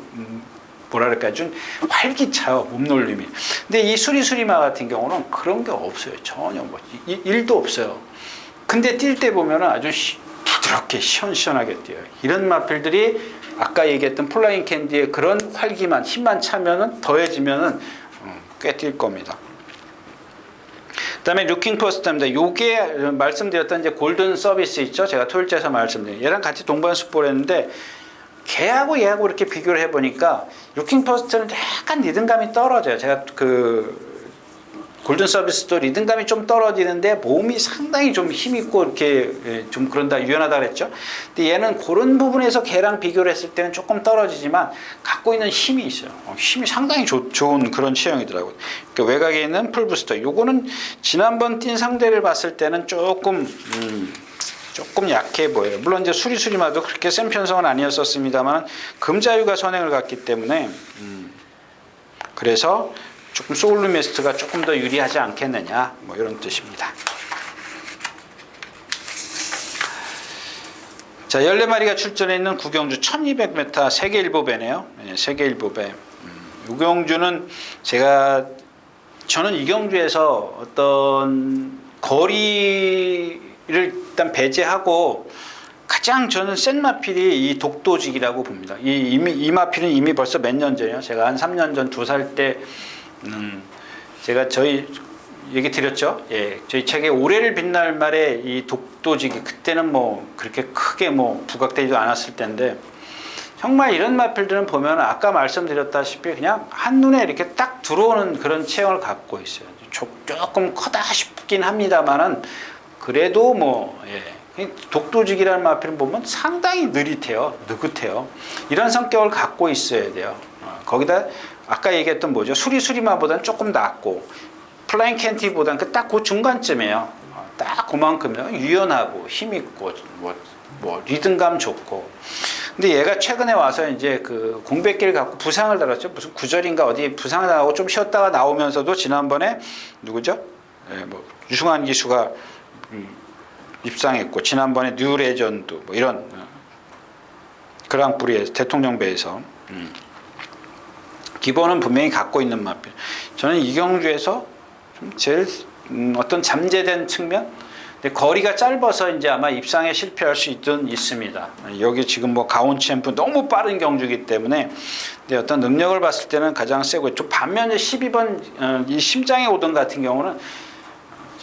뭐랄까 좀 활기차요 몸놀림이. 근데 이 수리마 같은 경우는 그런 게 없어요. 전혀 뭐 일도 없어요. 근데 뛸 때 보면은 아주 부드럽게 시원시원하게 뛰어요. 이런 마필들이 아까 얘기했던 플라잉 캔디의 그런 활기만 힘만 차면은 더해지면은 꽤 뛸 겁니다. 그다음에 루킹 포스트입니다. 요게 말씀드렸던 이제 골든 서비스 있죠. 제가 토요일째에서 말씀드린 얘랑 같이 동반숙보를 했는데 걔하고 얘하고 이렇게 비교를 해보니까 루킹 포스트는 약간 리듬감이 떨어져요. 제가 그 골든 서비스도 리듬감이 좀 떨어지는데 몸이 상당히 좀 힘있고 이렇게 좀 그런다 유연하다 그랬죠. 근데 얘는 그런 부분에서 걔랑 비교를 했을 때는 조금 떨어지지만 갖고 있는 힘이 있어요. 힘이 상당히 좋은 그런 체형이더라고요. 그러니까 외곽에 있는 풀부스터 요거는 지난번 뛴 상대를 봤을 때는 조금 약해 보여요. 물론 이제 수리마도 그렇게 센 편성은 아니었었습니다만 금자유가 선행을 갔기 때문에 그래서 조금 소울리메스트가 조금 더 유리하지 않겠느냐 뭐 이런 뜻입니다. 자, 14마리가 출전해 있는 구경주 1200m 세계 일보배네요. 네, 세계 일보배. 이경주는 저는 이경주에서 어떤 거리를 일단 배제하고 가장 저는 센 마필이 이 독도직이라고 봅니다. 이 마필은 이미 벌써 몇 년 전이요. 제가 한 3년 전 2살 때 제가 저희 얘기 드렸죠. 예, 저희 책에 올해를 빛날 말에 이 독도직이 그때는 뭐 그렇게 크게 뭐 부각되지도 않았을 때인데 정말 이런 마필들은 보면 아까 말씀드렸다시피 그냥 한눈에 이렇게 딱 들어오는 그런 체형을 갖고 있어요. 조금 크다 싶긴 합니다만은 그래도 뭐 독도직이라는 마필을 보면 상당히 느긋해요. 이런 성격을 갖고 있어야 돼요. 거기다 아까 얘기했던 뭐죠? 수리마보다는 조금 낫고 플라잉 캔티보다는 딱 그 중간쯤이에요. 딱 그만큼이요. 유연하고 힘있고 뭐 리듬감 좋고. 근데 얘가 최근에 와서 이제 그 공백기를 갖고 부상을 당했죠. 무슨 구절인가 어디 부상을 당하고 좀 쉬었다가 나오면서도 지난번에 누구죠? 뭐 유승환 기수가 입상했고 지난번에 뉴 레전드 뭐 이런 그랑프리에서 대통령배에서 기본은 분명히 갖고 있는 마필. 저는 이경주에서 좀 제일 어떤 잠재된 측면, 근데 거리가 짧아서 이제 아마 입상에 실패할 수 있습니다. 여기 지금 뭐 가온 챔프 너무 빠른 경주기 때문에 근데 어떤 능력을 봤을 때는 가장 세고 또 반면에 12번 이 심장의 오던 같은 경우는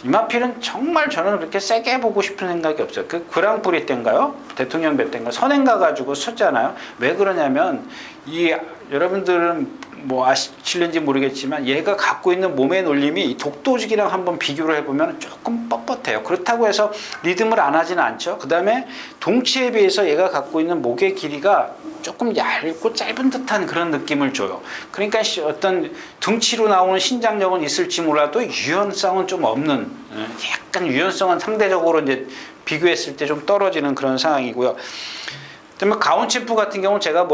이 마필은 정말 저는 그렇게 세게 보고 싶은 생각이 없어요. 그 그랑프리 때인가요? 대통령배 때인가 선행 가가지고 섰잖아요. 왜 그러냐면 여러분들은 뭐 아실는지 모르겠지만 얘가 갖고 있는 몸의 놀림이 이 독도직이랑 한번 비교를 해보면 조금 뻣뻣해요. 그렇다고 해서 리듬을 안 하지는 않죠. 그 다음에 동치에 비해서 얘가 갖고 있는 목의 길이가 조금 얇고 짧은 듯한 그런 느낌을 줘요. 그러니까 어떤 등치로 나오는 신장력은 있을지 몰라도 유연성은 좀 없는, 약간 유연성은 상대적으로 이제 비교했을 때 좀 떨어지는 그런 상황이고요. 그다음에 가온 챔프 같은 경우는 제가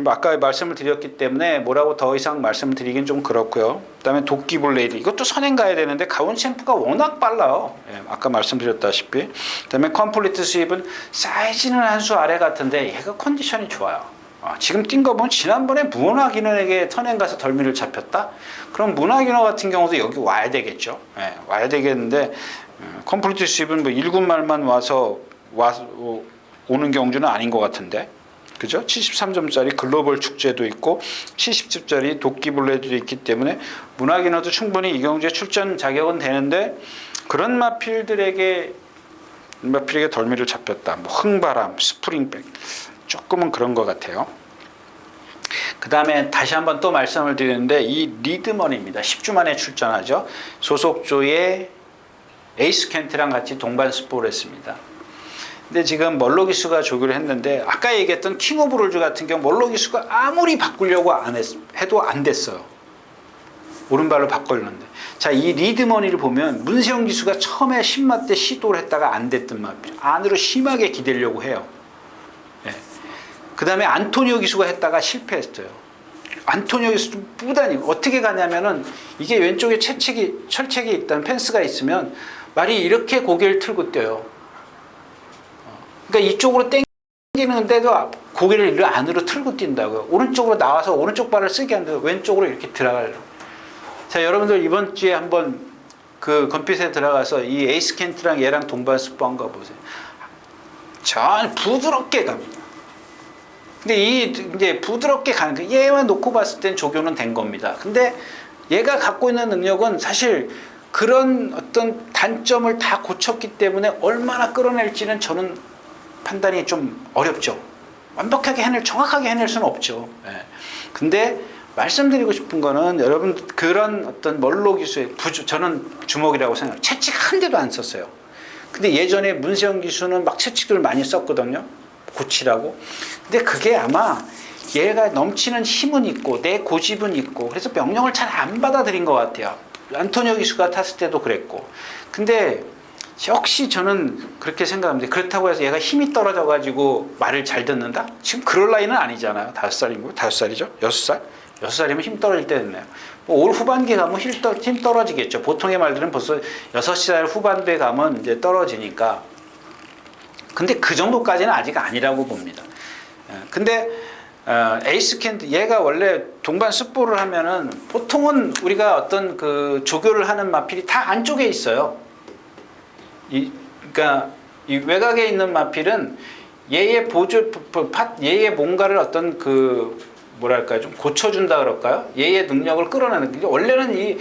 아까 말씀을 드렸기 때문에 뭐라고 더 이상 말씀을 드리긴 좀 그렇고요. 그다음에 도끼 블레이드 이것도 선행 가야 되는데 가온 챔프가 워낙 빨라요. 아까 말씀드렸다시피. 그다음에 컴플리트 스윕은 사이즈는 한 수 아래 같은데 얘가 컨디션이 좋아요. 지금 뛴 거 보면 지난번에 문학인원에게 선행 가서 덜미를 잡혔다. 그럼 문학인원 같은 경우도 여기 와야 되겠죠. 와야 되겠는데 컴플리트 스윕은 뭐 1군 말만 와서 오는 경주는 아닌 것 같은데, 그죠? 73점짜리 글로벌 축제도 있고 70점짜리 도끼 블레드도 있기 때문에 문학인어도 충분히 이 경주에 출전 자격은 되는데 그런 마필에게 덜미를 잡혔다. 뭐 흥바람, 스프링백 조금은 그런 것 같아요. 그 다음에 다시 한번 또 말씀을 드리는데 이 리드먼입니다. 10주 만에 출전하죠. 소속조의 에이스 켄트랑 같이 동반 스포를 했습니다. 근데 지금 멀로 기수가 조교를 했는데 아까 얘기했던 킹 오브 롤즈 같은 경우 멀로 기수가 아무리 바꾸려고 해도 안 됐어요. 오른발로 바꾸려는데. 자, 이 리드머니를 보면 문세영 기수가 처음에 10마 때 시도를 했다가 안 됐던 말이죠. 안으로 심하게 기대려고 해요. 그 다음에 안토니오 기수가 했다가 실패했어요. 안토니오 기수도 뿌다니 어떻게 가냐면은 이게 왼쪽에 철책이 있다는 펜스가 있으면 말이 이렇게 고개를 틀고 뛰어요. 그러니까 이쪽으로 땡기는데도 고개를 안으로 틀고 뛴다고요. 오른쪽으로 나와서 오른쪽 발을 쓰게 하는데 왼쪽으로 이렇게 들어가려고. 자, 여러분들 이번 주에 한번 그 건핏에 들어가서 이 에이스 켄트랑 얘랑 동반 스포 한거 보세요. 전 부드럽게 갑니다. 근데 이제 부드럽게 가는 거 얘만 놓고 봤을 땐 조교는 된 겁니다. 근데 얘가 갖고 있는 능력은 사실 그런 어떤 단점을 다 고쳤기 때문에 얼마나 끌어낼지는 저는 판단이 좀 어렵죠. 완벽하게 정확하게 해낼 수는 없죠. 근데 말씀드리고 싶은 거는 여러분 그런 어떤 멀로 기수의 저는 주먹이라고 생각해요. 채찍 한 대도 안 썼어요. 근데 예전에 문세영 기수는 막 채찍을 많이 썼거든요. 고치라고. 근데 그게 아마 얘가 넘치는 힘은 있고 내 고집은 있고 그래서 명령을 잘 안 받아들인 것 같아요. 안토니오 기수가 탔을 때도 그랬고. 근데 역시 저는 그렇게 생각합니다. 그렇다고 해서 얘가 힘이 떨어져가지고 말을 잘 듣는다? 지금 그럴 나이는 아니잖아요. 5살이고 5살이죠? 6살? 6살이면 힘 떨어질 때 됐네요. 올 후반기에 가면 힘 떨어지겠죠. 보통의 말들은 벌써 6살 후반부에 가면 이제 떨어지니까. 근데 그 정도까지는 아직 아니라고 봅니다. 근데 에이스 캔디 얘가 원래 동반 습보를 하면은 보통은 우리가 어떤 그 조교를 하는 마필이 다 안쪽에 있어요. 그러니까 이 외곽에 있는 마필은 얘의 얘의 뭔가를 어떤 그 뭐랄까요, 좀 고쳐준다 그럴까요? 얘의 능력을 끌어내는. 원래는 이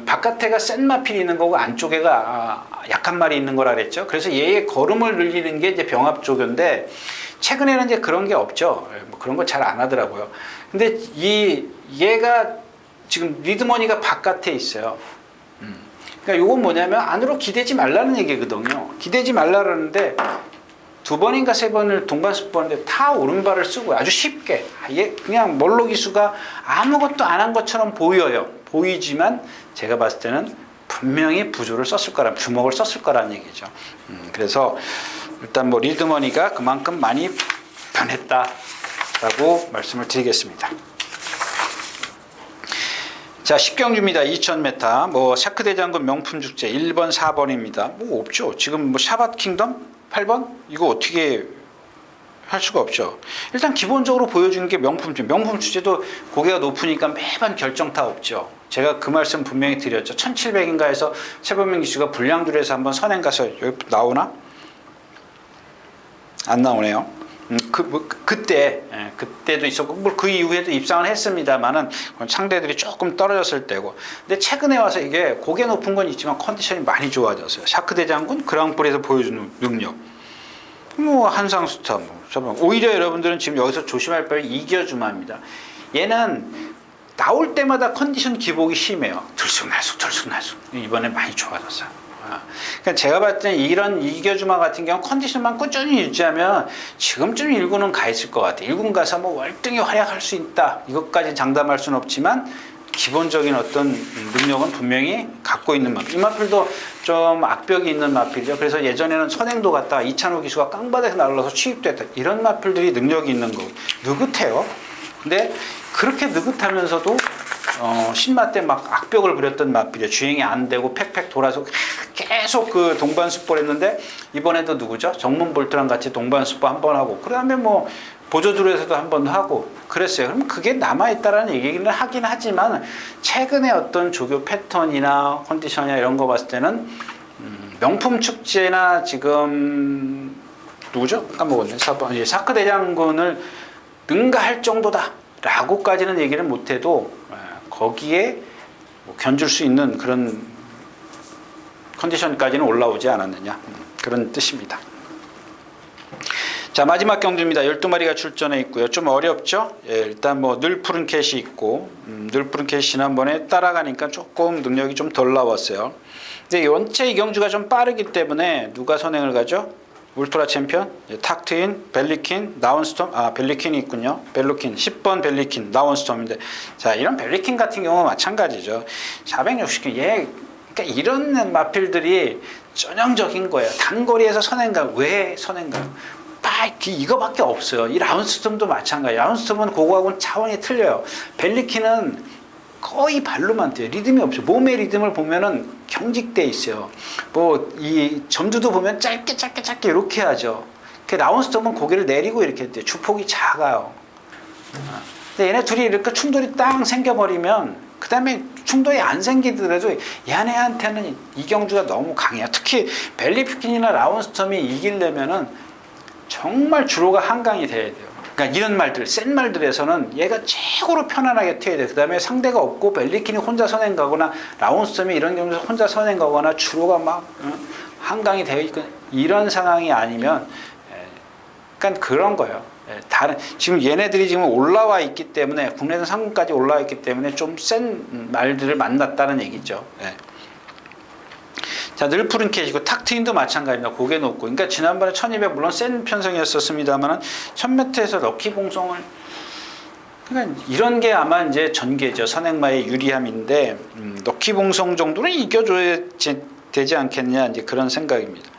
바깥에가 센 마필이 있는 거고 안쪽에가 약한 말이 있는 거라 그랬죠. 그래서 얘의 걸음을 늘리는 게 이제 병합 조교인데 최근에는 이제 그런 게 없죠. 뭐 그런 거 잘 안 하더라고요. 근데 얘가 지금 리드머니가 바깥에 있어요. 그러니까 이건 뭐냐면 안으로 기대지 말라는 얘기거든요. 기대지 말라 그러는데 2번인가 3번을 동반 습보하는데 다 오른발을 쓰고 아주 쉽게 그냥 멀로 기수가 아무것도 안 한 것처럼 보여요. 보이지만 제가 봤을 때는 분명히 부조를 썼을 거라, 주먹을 썼을 거라는 얘기죠. 그래서 일단 뭐 리드머니가 그만큼 많이 변했다라고 말씀을 드리겠습니다. 자, 10경주입니다. 2000m. 뭐 샤크 대장군 명품 축제 1번, 4번입니다. 뭐 없죠. 지금 뭐 샤밧 킹덤 8번? 이거 어떻게 할 수가 없죠. 일단 기본적으로 보여주는 게 명품 축제. 명품 축제도 고개가 높으니까 매번 결정타 없죠. 제가 그 말씀 분명히 드렸죠. 1700인가에서 최범민 기수가 불량줄에서 한번 선행 가서 여기 나오나? 안 나오네요. 그때도 있었고, 뭐 그 이후에도 입상을 했습니다만은 상대들이 조금 떨어졌을 때고. 근데 최근에 와서 이게 고개 높은 건 있지만 컨디션이 많이 좋아졌어요. 샤크 대장군 그랑프리에서 보여주는 능력. 뭐 한상수타 오히려 여러분들은 지금 여기서 조심할 바는 이겨주마입니다. 얘는 나올 때마다 컨디션 기복이 심해요. 들쑥날쑥 이번에 많이 좋아졌어요. 그러니까 제가 봤을 때 이런 이겨주마 같은 경우 컨디션만 꾸준히 유지하면 지금쯤 1군은 가 있을 것 같아요. 1군 가서 뭐 월등히 활약할 수 있다, 이것까지 장담할 수는 없지만 기본적인 어떤 능력은 분명히 갖고 있는 마필. 이 마필도 좀 악벽이 있는 마필이죠. 그래서 예전에는 선행도 갔다가 이찬호 기수가 깡바닥에서 날라서 취입됐다, 이런 마필들이 능력이 있는 거. 느긋해요. 근데 그렇게 느긋하면서도 신마 때 막 악벽을 부렸던 마필이에요. 주행이 안 되고 팩팩 돌아서 계속 그 동반 습보를 했는데 이번에도 누구죠? 정문 볼트랑 같이 동반 습보 한 번 하고, 그 다음에 뭐 보조줄에서도 한 번 하고 그랬어요. 그럼 그게 남아있다라는 얘기는 하긴 하지만 최근에 어떤 조교 패턴이나 컨디션이나 이런 거 봤을 때는 명품 축제나 지금 누구죠? 까먹었네. 샤크 대장군을 능가할 정도다 라고까지는 얘기를 못해도 거기에 뭐 견줄 수 있는 그런 컨디션까지는 올라오지 않았느냐, 그런 뜻입니다. 자, 마지막 경주입니다. 12마리가 출전해 있고요. 좀 어렵죠? 예, 일단 뭐 늘 푸른 캣이 있고, 늘 푸른 캣이 지난번에 따라가니까 조금 능력이 좀 덜 나왔어요. 근데 원체 이 경주가 좀 빠르기 때문에 누가 선행을 가죠? 울트라 챔피언, 탁트인, 벨리킨, 나운스톰. 벨리킨이 있군요. 벨리킨, 10번 벨리킨, 나운스톰인데, 자, 이런 벨리킨 같은 경우는 마찬가지죠. 460km. 그러니까 이런 마필들이 전형적인 거예요. 단거리에서 선행가. 왜 선행가요? 이거밖에 없어요. 이 라운스톰도 마찬가지예요. 라운스톰은 그거하고는 차원이 틀려요. 벨리킨은 거의 발로만 뛰어요. 리듬이 없죠. 몸의 리듬을 보면은 경직돼 있어요. 뭐 이 점두도 보면 짧게 이렇게 하죠. 그 라운스톰은 고개를 내리고 이렇게 뛰어요. 주폭이 작아요. 근데 얘네 둘이 이렇게 충돌이 딱 생겨버리면, 그 다음에 충돌이 안 생기더라도 얘네한테는 이 경주가 너무 강해요. 특히 벨리킨이나 라운스톰이 이기려면은 정말 주로가 한강이 돼야 돼요. 그러니까 이런 말들, 센 말들에서는 얘가 최고로 편안하게 튀어야 돼요. 그 다음에 상대가 없고 벨리킨이 혼자 선행 가거나 라운스톰이 이런 경우에서 혼자 선행 가거나 주로가 막 한강이 되어 있고 이런 상황이 아니면, 그러니까 그런 거예요. 지금 얘네들이 지금 올라와 있기 때문에, 국내선 상금까지 올라와 있기 때문에 좀 센 말들을 만났다는 얘기죠. 자, 늘 푸른 캣이고 탁트인도 마찬가지입니다. 고개 높고. 그러니까 지난번에 1200 물론 센 편성이었었습니다만은 1000m에서 럭키 봉송을, 그러니까 이런 게 아마 이제 전개죠. 선행마의 유리함인데, 럭키 봉송 정도는 이겨줘야 되지 않겠냐, 이제 그런 생각입니다.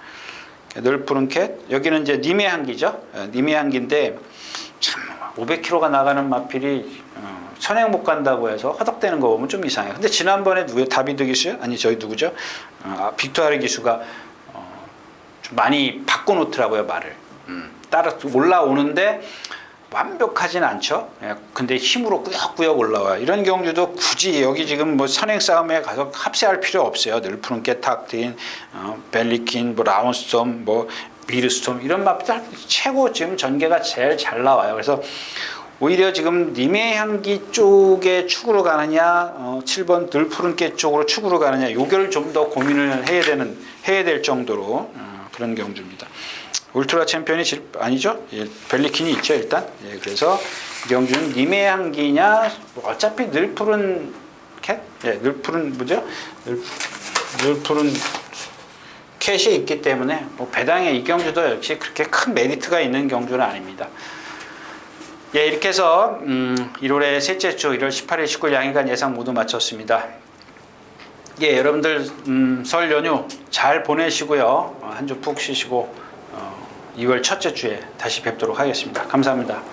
늘 푸른 캣. 여기는 이제 님의 향기죠. 님의 향기인데 참 500km가 나가는 마필이 선행 못 간다고 해서 허덕대는 거 보면 좀 이상해요. 근데 지난번에 누구예요? 다비드 기수요? 아니, 저희 누구죠? 빅토아르 기수가 좀 많이 바꿔놓더라고요, 말을. 따라 올라오는데 완벽하진 않죠. 예, 근데 힘으로 꾸역꾸역 올라와요. 이런 경주도 굳이 여기 지금 뭐 선행 싸움에 가서 합세할 필요 없어요. 늘푸른 깨탁트인, 벨리킨, 뭐 라운스톰, 뭐 미르스톰 이런 맛들 최고 지금 전개가 제일 잘 나와요. 그래서 오히려 지금 님의 향기 쪽에 축으로 가느냐, 7번 늘푸른 깨 쪽으로 축으로 가느냐, 요걸 좀 더 고민을 해야 될 정도로 그런 경주입니다. 울트라 챔피언이 아니죠? 예, 벨리킨이 있죠, 일단. 예, 그래서 이 경주는 님의 향기냐, 어차피 늘푸른 캣? 예, 늘푸른, 뭐죠? 늘푸른 캣이 있기 때문에, 뭐 배당에 이 경주도 역시 그렇게 큰 메리트가 있는 경주는 아닙니다. 예, 이렇게 해서, 1월의 셋째 주, 1월 18일, 19일 양일간 예상 모두 마쳤습니다. 예, 여러분들, 설 연휴 잘 보내시고요. 한 주 푹 쉬시고, 2월 첫째 주에 다시 뵙도록 하겠습니다. 감사합니다.